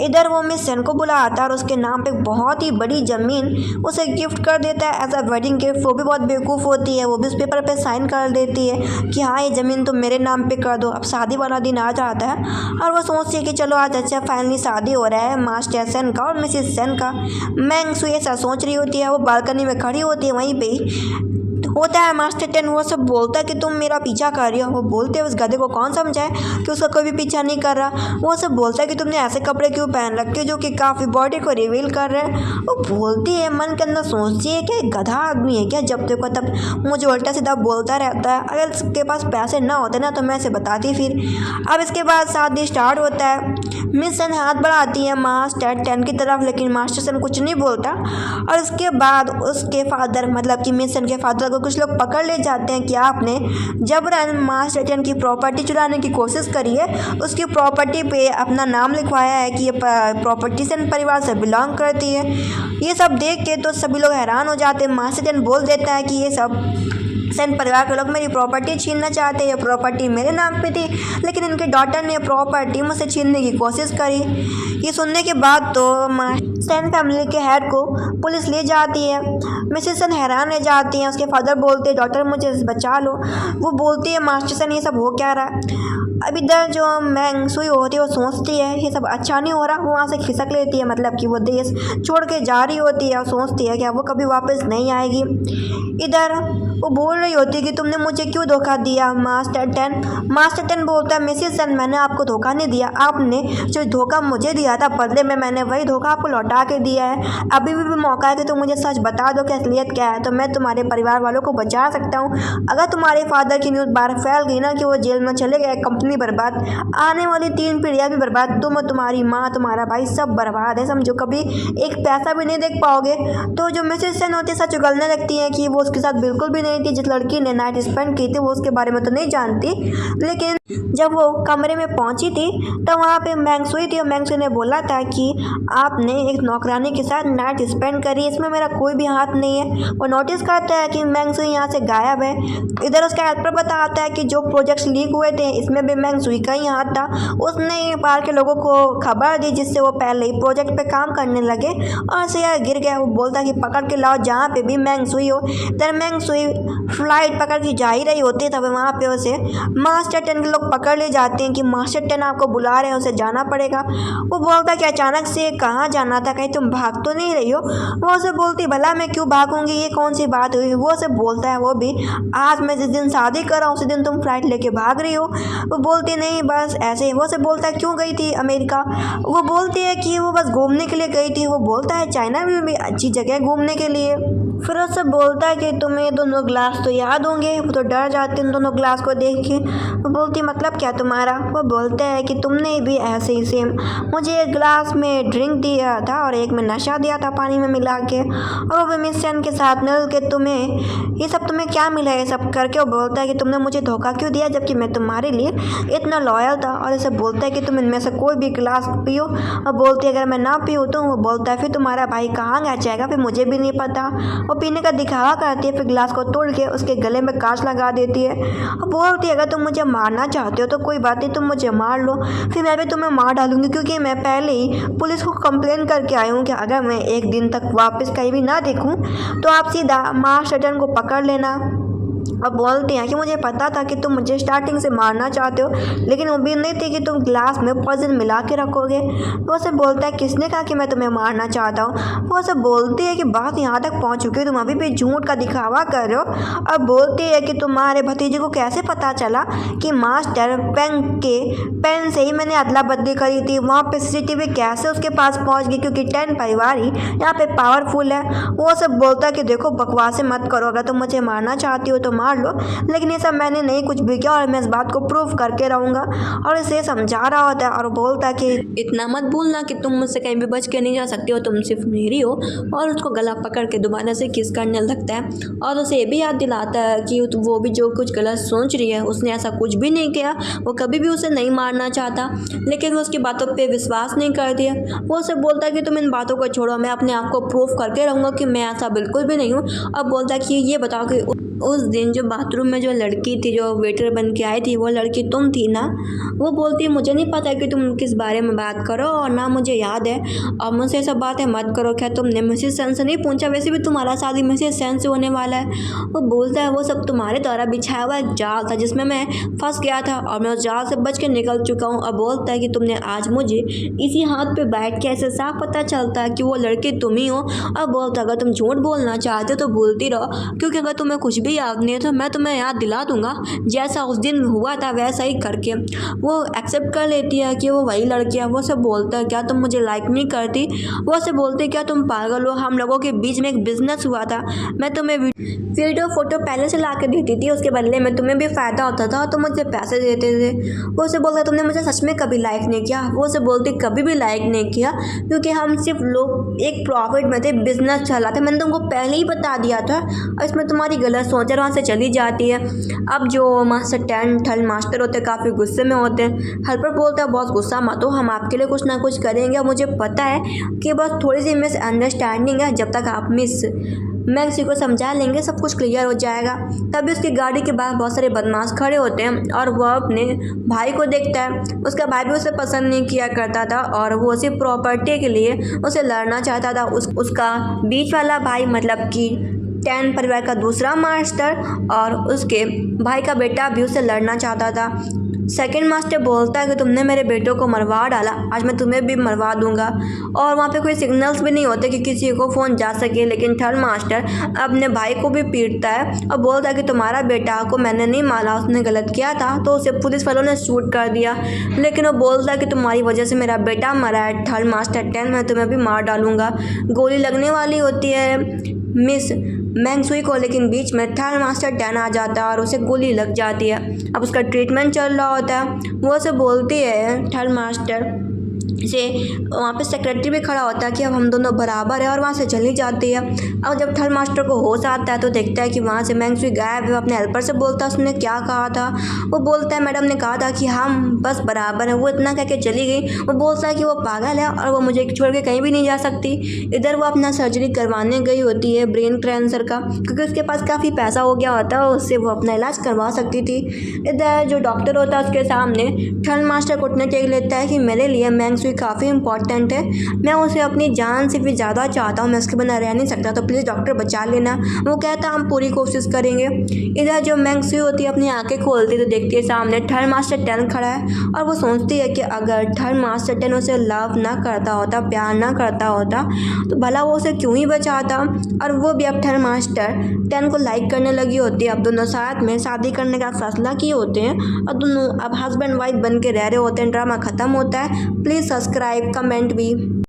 इधर वो मिस सेन को बुलाता है और उसके नाम पे बहुत ही बड़ी ज़मीन उसे गिफ्ट कर देता है एज अ वेडिंग गिफ्ट। वो भी बहुत बेवकूफ़ होती है, वो भी उस पेपर पे साइन कर देती है कि हाँ ये ज़मीन तुम मेरे नाम पे कर दो। अब शादी वाला दिन आ जाता है और वो सोचती है कि चलो आज अच्छा फाइनली शादी हो रहा है मास्टर सेन का और मिसिस सेन का। मैंग सुई ऐसा सोच रही होती है, वो बालकनी में खड़ी होती है, वहीं पे होता है मास्टर टेन। वो सब बोलता है कि तुम मेरा पीछा कर रही हो। वो बोलते हैं उस गधे को कौन समझाए कि उसका कोई भी पीछा नहीं कर रहा। वो सब बोलता है कि तुमने ऐसे कपड़े क्यों पहन रखे जो कि काफ़ी बॉडी को रिवील कर रहे हैं। वो बोलती है मन के अंदर सोचती है कि गधा आदमी है क्या, जब देखो तब मुझे उल्टा सीधा बोलता रहता है। अगर इसके पास पैसे ना होते ना तो मैं इसे बताती फिर। अब इसके बाद शादी स्टार्ट होता है। मिस सेन हाथ बढ़ाती है मास्टर टेन की तरफ, लेकिन मास्टर सेन कुछ नहीं बोलता। और इसके बाद उसके फादर मतलब कि मिस सेन के फादर को कुछ लोग पकड़ ले जाते हैं कि आपने जबरन मास्टर टेन की प्रॉपर्टी चुराने की कोशिश करी है, उसकी प्रॉपर्टी पे अपना नाम लिखवाया है कि ये प्रॉपर्टी सेन परिवार से बिलोंग करती है। ये सब देख के तो सभी लोग हैरान हो जाते हैं। मास्टर टेन बोल देता है कि ये सब सेन परिवार के लोग मेरी प्रॉपर्टी छीनना चाहते हैं। ये प्रॉपर्टी मेरे नाम पे थी, लेकिन इनके डॉटर ने प्रॉपर्टी मुझसे छीनने की कोशिश करी। ये सुनने के बाद तो सेन फैमिली के हेड को पुलिस ले जाती है। मिसेस सेन हैरान रह जाती हैं। उसके फादर बोलते हैं डॉटर मुझे बचा लो। वो बोलती है मास्टर सेन ये सब हो क्या रहा है। अब इधर जो मैंग सुई होती है वो सोचती है ये सब अच्छा नहीं हो रहा। वो वहाँ से खिसक लेती है, मतलब कि वो देश छोड़ के जा रही होती है और सोचती है कि वो कभी वापस नहीं आएगी। इधर वो बोल रही होती है कि तुमने मुझे क्यों धोखा दिया मास्टर टेन बोलता है मिसेस सेन मैंने आपको धोखा नहीं दिया, आपने जो धोखा मुझे दिया था बदले में मैंने वही धोखा आपको लौटा के दिया है। अभी भी मौका है कि तुम मुझे सच बता दो कि असलियत क्या है, तो मैं तुम्हारे परिवार वालों को बचा सकता हूँ। अगर तुम्हारे फादर की न्यूज़ बाहर फैल गई ना कि वो जेल में चले गए, कंपनी बर्बाद, आने वाली 3 पीढ़ियाँ भी बर्बाद, तुम तुम्हारी माँ तुम्हारा भाई सब बर्बाद है, समझो कभी एक पैसा भी नहीं देख पाओगे। तो जो मिसेस सेन होती है सच उगलने लगती है कि वो उसके साथ बिल्कुल भी नहीं थी। जिस लड़की ने नाइट स्पेंड की थी वो उसके बारे में तो नहीं जानती, लेकिन जब वो कमरे में पहुंची थी तो वहाँ पे मैंगसुई थी और मैंगसुई ने बोला था कि आपने एक नौकरानी के साथ नाइट स्पेंड करी, इसमें मेरा कोई भी हाथ नहीं है। वो नोटिस करता है कि मैंगसुई यहाँ से गायब है। इधर उसका हेल्पर बताता है कि जो प्रोजेक्ट्स लीक हुए थे इसमें भी मैंगसुई का ही हाथ था। उसने पार के लोगों को खबर दी जिससे वो पहले ही प्रोजेक्ट पे काम करने लगे और से यार गिर गया। वो बोलता है कि पकड़ के लाओ जहाँ पे भी मैंगसुई हो। इधर मैंगसुई फ्लाइट पकड़ के जा ही रही होती है, तब वहाँ पे उसे मास्टर टेन के लोग पकड़ ले जाते हैं कि मास्टर टेन आपको बुला रहे हैं, उसे जाना पड़ेगा। वो बोलता है कि अचानक से कहाँ जाना था, कहीं तुम भाग तो नहीं रही हो। वो उसे बोलती भला मैं क्यों भागूंगी, ये कौन सी बात हुई। वो उसे बोलता है वो भी आज मैं जिस दिन शादी कर रहा हूँ उसी दिन तुम फ्लाइट लेके भाग रही हो। वो बोलती नहीं बस ऐसे ही। वो उसे बोलता है क्यों गई थी अमेरिका। वो बोलती है कि वो बस घूमने के लिए गई थी। वो बोलता है चाइना में भी अच्छी जगह है घूमने के लिए। फिर उससे बोलता है कि तुम्हें दोनों ग्लास तो याद होंगे। वो तो डर जाते हैं दोनों ग्लास को देख के। वो बोलती मतलब क्या तुम्हारा। वो बोलते हैं कि तुमने भी ऐसे ही सेम मुझे एक ग्लास में ड्रिंक दिया था और एक में नशा दिया था पानी में मिला के, और वो भी मिशन के साथ मिल के तुम्हें ये सब तुम्हें क्या मिला है सब करके। वो बोलता है कि तुमने मुझे धोखा क्यों दिया जबकि मैं तुम्हारे लिए इतना लॉयल था। और इसे बोलता है कि तुम इनमें से कोई भी गिलास पियो। और बोलती है अगर मैं ना पीऊँ तो। वो बोलता है फिर तुम्हारा भाई कहाँ गया जाएगा, फिर मुझे भी नहीं पता। वो पीने का दिखावा करती है, फिर गिलास को तोड़ के उसके गले में कांच लगा देती है और बोलती है अगर तुम मुझे मारना चाहते हो तो कोई बात नहीं, तुम मुझे मार लो, फिर मैं भी तुम्हें मार डालूंगी क्योंकि मैं पहले ही पुलिस को कंप्लेन करके आई हूँ कि अगर मैं एक दिन तक वापस कहीं भी ना देखूँ तो आप सीधा मास्टर टन को पकड़ लेना। अब बोलते हैं कि मुझे पता था कि तुम मुझे स्टार्टिंग से मारना चाहते हो, लेकिन उम्मीद नहीं थी कि तुम ग्लास में पॉइजन मिला के रखोगे। वो उसे बोलता है किसने कहा कि मैं तुम्हें मारना चाहता हूँ। वो उसे बोलती है कि बात यहाँ तक पहुँच चुकी है, तुम अभी भी झूठ का दिखावा कर रहे हो। अब बोलती है कि तुम्हारे भतीजे को कैसे पता चला कि मास्टर पेन से ही मैंने अदला बदली करी थी। वहाँ पे CCTV कैसे उसके पास पहुँच गई क्योंकि 10 परिवार ही यहाँ पे पावरफुल है। वो सब बोलता है कि देखो बकवासें मत करो, अगर तुम मुझे मारना चाहती हो तो मार लो, लेकिन ये सब मैंने नहीं कुछ भी किया और मैं इस बात को प्रूव करके रहूँगा। और इसे समझा रहा होता है और बोलता है कि इतना मत भूलना कि तुम मुझसे कहीं भी बच के नहीं जा सकती हो, तुम सिर्फ मेरी हो। और उसको गला पकड़ के दोबारा से किस करने लगता है और उसे ये भी याद दिलाता है कि वो भी जो कुछ गलत सोच रही है, उसने ऐसा कुछ भी नहीं किया, वो कभी भी उसे नहीं मारना चाहता, लेकिन वो उसकी बातों पे विश्वास नहीं करती है। वो उसे बोलता है कि तुम इन बातों को छोड़ो, मैं अपने आप को प्रूव करके रहूँगा कि मैं ऐसा बिल्कुल भी नहीं हूँ। अब बोलता है कि ये बताओ कि उस दिन जो बाथरूम में जो लड़की थी जो वेटर बन के आई थी वो लड़की तुम थी ना। वो बोलती है मुझे नहीं पता कि तुम किस बारे में बात करो और ना मुझे याद है, और मुझसे सब बातें मत करो। क्या तुमने मिसेस सेन से नहीं पूछा, वैसे भी तुम्हारा शादी मिसेस सेन से होने वाला है। वो बोलता है वो सब तुम्हारे द्वारा बिछाया हुआ एक जाल था जिसमें मैं फंस गया था और मैं उस जाल से बच के निकल चुका हूँ। और बोलता है कि तुमने आज मुझे इसी हाथ पे बैठ के ऐसे साफ पता चलता है कि वो लड़की तुम ही हो। और बोलता अगर तुम झूठ बोलना चाहते हो तो बोलती रहो, क्योंकि अगर तुम्हें कुछ भी याद नहीं है तो मैं तुम्हें याद दिला दूंगा जैसा उस दिन हुआ था वैसा ही करके। वो एक्सेप्ट कर लेती है कि वो वही लड़की है। वो से बोलता है क्या तुम मुझे लाइक नहीं करती। वो से बोलती है क्या तुम पागल हो, हम लोगों के बीच में एक बिजनेस हुआ था, मैं तुम्हें वीडियो फोटो पहले से ला के देती थी, उसके बदले में तुम्हें भी फ़ायदा होता था और तुम मुझे पैसे देते थे। वो से बोलता तुमने मुझे सच में कभी लाइक नहीं किया। वो से बोलती कभी भी लाइक नहीं किया क्योंकि हम सिर्फ लोग एक प्रॉफिट में थे, बिजनेस चला था, मैंने तुमको पहले ही बता दिया था और इसमें तुम्हारी गलत सोच है। वहाँ से चली जाती है। अब जो मास्टर टेन थर्ड मास्टर होते हैं काफ़ी गुस्से में होते हैं। हेल्पर बोलता है बहुत गुस्सा मत हो, हम आपके लिए कुछ ना कुछ करेंगे। मुझे पता है कि बस थोड़ी सी मिसअंडरस्टैंडिंग है, जब तक आप मिस मैक्सी को समझा लेंगे सब कुछ क्लियर हो जाएगा। तभी उसकी गाड़ी के बाहर बहुत सारे बदमाश खड़े होते हैं और वह अपने भाई को देखता है। उसका भाई भी उसे पसंद नहीं किया करता था और वो उसी प्रॉपर्टी के लिए उसे लड़ना चाहता था। उसका बीच वाला भाई मतलब कि 10 परिवार का दूसरा मास्टर और उसके भाई का बेटा भी उसे लड़ना चाहता था। सेकंड मास्टर बोलता है कि तुमने मेरे बेटों को मरवा डाला, आज मैं तुम्हें भी मरवा दूंगा। और वहाँ पे कोई सिग्नल्स भी नहीं होते कि किसी को फ़ोन जा सके, लेकिन थर्ड मास्टर अपने भाई को भी पीटता है और बोलता है कि तुम्हारा बेटा को मैंने नहीं मारा, उसने गलत किया था तो उसे पुलिस वालों ने शूट कर दिया। लेकिन वो बोलता है कि तुम्हारी वजह से मेरा बेटा मरा है थर्ड मास्टर 10, मैं तुम्हें भी मार डालूंगा। गोली लगने वाली होती है मिस मैंगसुई को, लेकिन बीच में थर्ड मास्टर 10 आ जाता है और उसे गोली लग जाती है। अब उसका ट्रीटमेंट चल रहा होता है। वो उसे बोलती है थर्ड मास्टर से वहाँ पे सेक्रेटरी भी खड़ा होता है कि अब हम दोनों बराबर है और वहाँ से चली जाती है। अब जब थर्ड मास्टर को होश आता है तो देखता है कि वहाँ से मैंगशुई गायब है। अपने हेल्पर से बोलता है उसने क्या कहा था। वो बोलता है मैडम ने कहा था कि हम बस बराबर हैं। वो इतना कह के चली गई। वो बोलता है कि वो पागल है और वो मुझे छोड़ के कहीं भी नहीं जा सकती। इधर वो अपना सर्जरी करवाने गई होती है ब्रेन कैंसर का, क्योंकि उसके पास काफ़ी पैसा हो गया होता है, उससे वो अपना इलाज करवा सकती थी। इधर जो डॉक्टर होता है उसके सामने थर्ड मास्टर घुटने टेक लेता है कि मेरे लिए मैंगशुई काफ़ी इंपॉर्टेंट है, मैं उसे अपनी जान से भी ज़्यादा चाहता हूँ, मैं उसके बिना रह नहीं सकता, तो प्लीज़ डॉक्टर बचा लेना। वो कहता हम पूरी कोशिश करेंगे। इधर जो मैंगशुई होती है अपनी आंखें खोलती तो देखती है सामने थर्ड मास्टर 10 खड़ा है और वो सोचती है कि अगर थर्ड मास्टर 10 उसे लव ना करता होता, प्यार ना करता होता, तो भला वो उसे क्यों ही बचाता। और वो भी अब थर्ड मास्टर 10 को लाइक करने लगी होती है। अब दोनों साथ में शादी करने का फैसला किए होते हैं और दोनों अब हस्बैंड वाइफ बन के रह रहे होते हैं। ड्रामा ख़त्म होता है। प्लीज़ सब्सक्राइब, कमेंट भी।